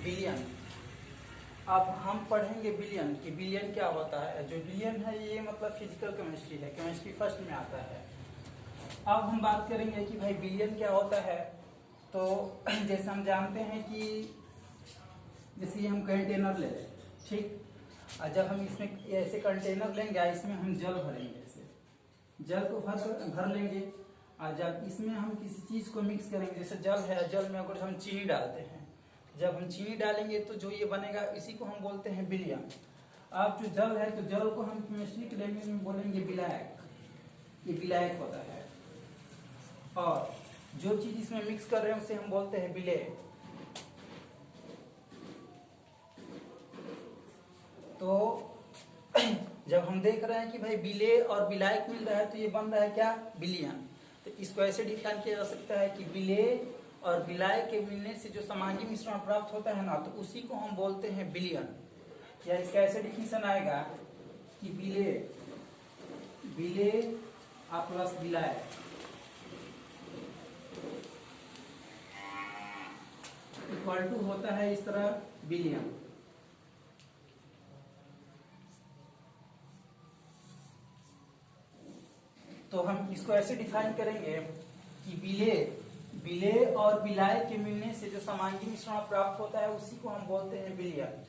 Billion. अब हम पढ़ेंगे बिलियन कि बिलियन क्या होता है। जो बिलियन है ये मतलब फिजिकल केमिस्ट्री है, केमिस्ट्री फर्स्ट में आता है। अब हम बात करेंगे कि भाई बिलियन क्या होता है। तो जैसे हम जानते हैं कि जैसे हम कंटेनर ले लें, ठीक। और जब हम इसमें ऐसे कंटेनर लेंगे, इसमें हम जल भरेंगे, ऐसे जल को भर लेंगे। और जब इसमें हम किसी चीज़ को मिक्स करेंगे, जैसे जल है, जल में अगर हम चीनी डालते हैं, जब हम चीनी डालेंगे तो जो ये बनेगा इसी को हम बोलते हैं बिलियन। अब जो जल है तो जल को हम केमिस्ट्री के लैंग्वेज में बोलेंगे विलायक, ये विलायक होता है। और जो चीज इसमें मिक्स कर रहे हैं उसे हम बोलते हैं विलेय। तो जब हम देख रहे हैं कि भाई विलेय और विलायक मिल रहा है तो ये बन रहा है क्या, बिलियन। तो इसको ऐसे डिफाइन किया जा सकता है कि विलेय और विलायक के मिलने से जो समांगी मिश्रण प्राप्त होता है ना, तो उसी को हम बोलते हैं बिलियन। या इसका ऐसे डिफिनेशन आएगा कि विलेय प्लस विलायक इक्वल टू होता है इस तरह बिलियन। तो हम इसको ऐसे डिफाइन करेंगे कि विलेय और विलायक के मिलने से जो समांगी मिश्रण प्राप्त होता है उसी को हम बोलते हैं बिलियन।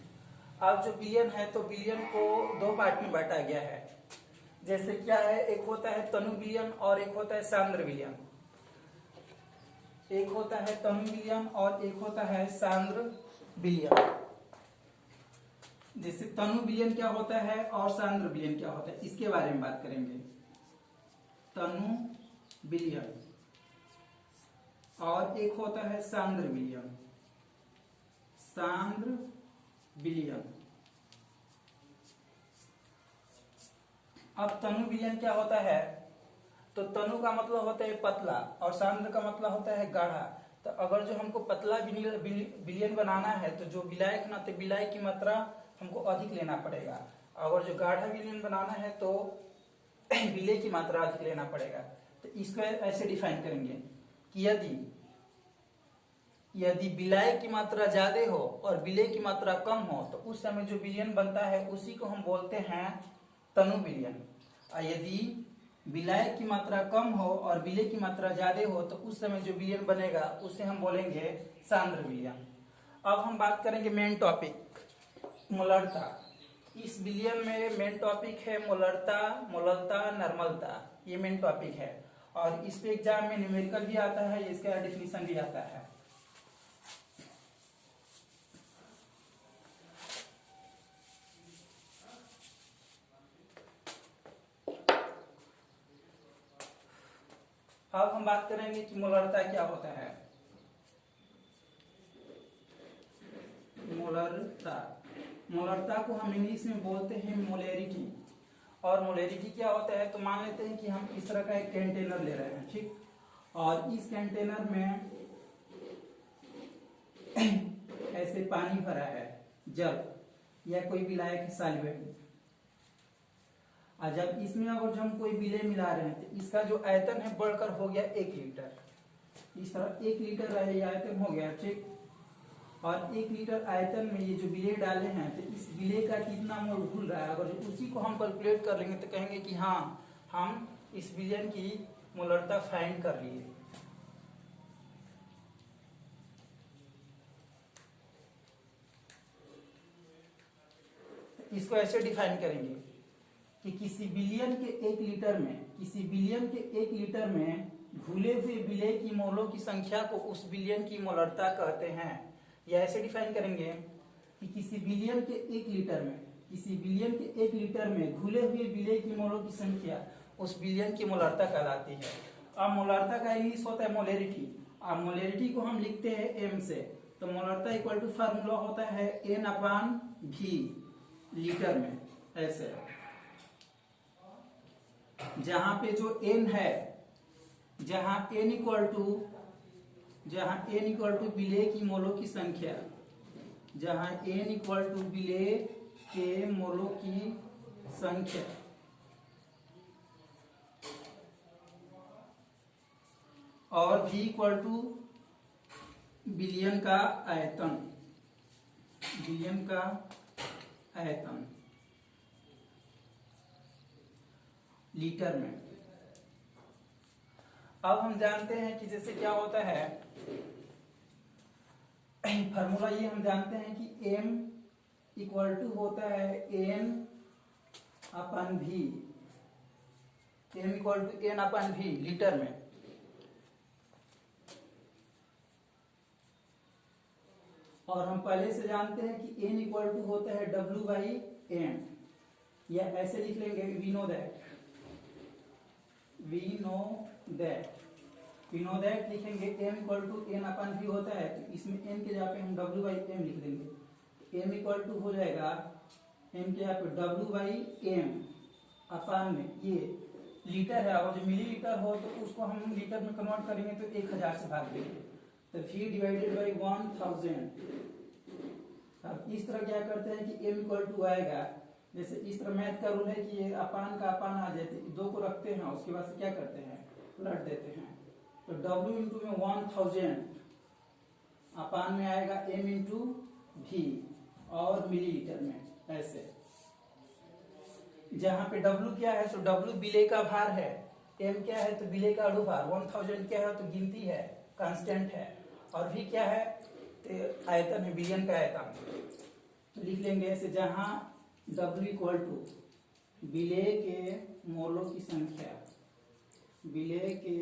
अब जो बिलियन है तो बिलियन को दो पार्ट में बांटा गया है। जैसे क्या है, एक होता है तनु बिलियन और एक होता है सांद्र बिलियन। एक होता है तनु बिलियन और एक होता है सांद्र बिलियन। जैसे तनु बिलियन क्या होता है और सांद्र बिलियन क्या होता है, इसके बारे में बात करेंगे। तनु बिलियन और एक होता है सांद्र बिलियन। सांद्र बिलियन। अब तनु बिलियन क्या होता है, तो तनु का मतलब होता है पतला और सांद्र का मतलब होता है गाढ़ा। तो अगर जो हमको पतला बिलियन बनाना है तो जो विलायक ना, तो विलायक की मात्रा हमको अधिक लेना पड़ेगा। अगर जो गाढ़ा बिलियन बनाना है तो विलेय की मात्रा अधिक लेना पड़ेगा। तो इसको ऐसे डिफाइन करेंगे कि यदि विलायक की मात्रा ज्यादा हो और विलेय की मात्रा कम हो तो उस समय जो बिलियन बनता है उसी को हम बोलते हैं तनु बिलियन। और यदि विलायक की मात्रा कम हो और विलेय की मात्रा ज्यादा हो तो उस समय जो बिलियन बनेगा उसे हम बोलेंगे सांद्र बिलियन। अब हम बात करेंगे मेन टॉपिक, मोलरता। इस बिलियन में मेन टॉपिक है मोलरता, मोलरता, नॉर्मलता, ये मेन टॉपिक है। और इस पे एग्जाम में न्यूमेरिकल भी आता है, इसका डिफिनीशन भी आता है। अब हम बात करेंगे कि मोलरता क्या होता है। मोलरता को हम इंग्लिश में बोलते हैं मोलेरिटी। और मोलेरिटी क्या होता है, तो मान लेते हैं कि हम इस तरह का एक कंटेनर ले रहे हैं, ठीक। और इस कंटेनर में ऐसे पानी भरा है, जल या कोई विलायक सॉल्वेंट। और जब इसमें अगर हम कोई विलेय मिला रहे हैं तो इसका जो आयतन है बढ़कर हो गया 1 लीटर। इस तरह 1 लीटर आयतन हो गया, ठीक। और 1 लीटर आयतन में ये जो विलेय डाले हैं तो इस विलेय का कितना मोल घुल रहा है, अगर उसी को हम कैलकुलेट कर लेंगे तो कहेंगे कि हाँ, हम इस विलियन की मोलरता फाइंड कर लिए। इसको ऐसे डिफाइन करेंगे कि किसी बिलियन के 1 लीटर में घुले हुए विलेय की मोलों की संख्या को उस बिलियन की मोलरता कहते हैं। या ऐसे डिफाइन करेंगे कि किसी बिलियन के 1 लीटर में घुले हुए विलेय की मोलों की संख्या उस बिलियन की मोलरता कहलाती है। अब मोलरता का इंग्लिश होता है मोलेरिटी। अब मोलेरिटी को हम लिखते हैं एम से, तो मोलरता इक्वल टू फार्मूला होता है N/V लीटर में, ऐसे। जहां पे जो N है, जहां N इक्वल टू विलेय की मोलों की संख्या, जहां N इक्वल टू विलेय के मोलों की संख्या और V इक्वल टू बिलियन का आयतन, बिलियन का आयतन लीटर में। अब हम जानते हैं कि जैसे क्या होता है, फॉर्मूला ये हम जानते हैं कि m इक्वल टू होता है n upon v, m equal to n upon v लीटर में। और हम पहले से जानते हैं कि n इक्वल टू होता है w बाई m, या ऐसे लिख लेंगे वी नो दैट लिखेंगे m equal to n upon v होता है, तो इसमें n के जगह पे हम w बाई m लिख देंगे। m इक्वल टू हो जाएगा m के जगह पे w बाई m अपन में, ये लीटर है, और जो मिलीलीटर हो तो उसको हम लीटर में कन्वर्ट करेंगे तो 1000 से भाग देंगे, तो v डिवाइडेड बाई 1000। अब इस तरह क्या करते हैं कि m इक्वल टू आएगा, जैसे इस तरह मैथ का रूल है कि ये अपान का अपान आ जाते, दो को रखते हैं, उसके बाद से क्या करते हैं, पलट देते हैं, तो w इंटू में 1000 अपान में आएगा m इंटू v और मिलीलीटर में ऐसे। जहां पे w क्या है, तो w बिले का भार है, m क्या है तो बिले का अणुभार, 1000 क्या है तो गिनती है, कांस्टेंट है, और v क्या है तो आयतन है, बिलियन का आयतन। तो लिख लेंगे ऐसे, जहां w इक्वल टू बिले के मोलों की संख्या, बिले के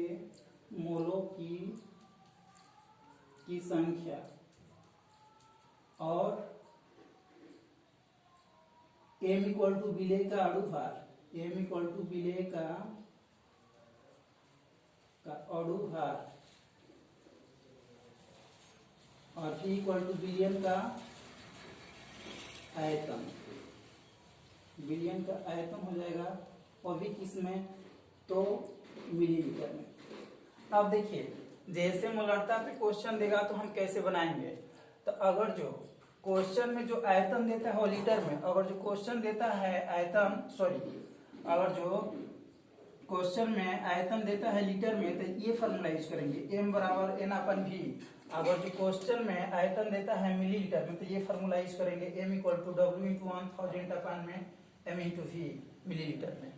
मोलों की संख्या, और m इक्वल टू बिले का अणुभार, m इक्वल टू बिले का अणुभार, और v इक्वल टू बिलियन का आयतन, बिलियन का आयतन हो जाएगा, और v किसमें तो मिलीलीटर में। अब देखिए, जैसे मोलार्ता पे क्वेश्चन देगा तो हम कैसे बनाएंगे, तो अगर जो क्वेश्चन में जो आयतन देता है वो लीटर में, अगर जो क्वेश्चन देता है आयतन अगर जो क्वेश्चन में आयतन देता है लीटर में, तो ये फॉर्मूला यूज करेंगे, m बराबर n अपन v। अगर जो क्वेश्चन में आयतन देता है मिलीलीटर में, तो ये फॉर्मूला यूज करेंगे, m equal to w into 1000 upon में m इंटू v मिलीलीटर में।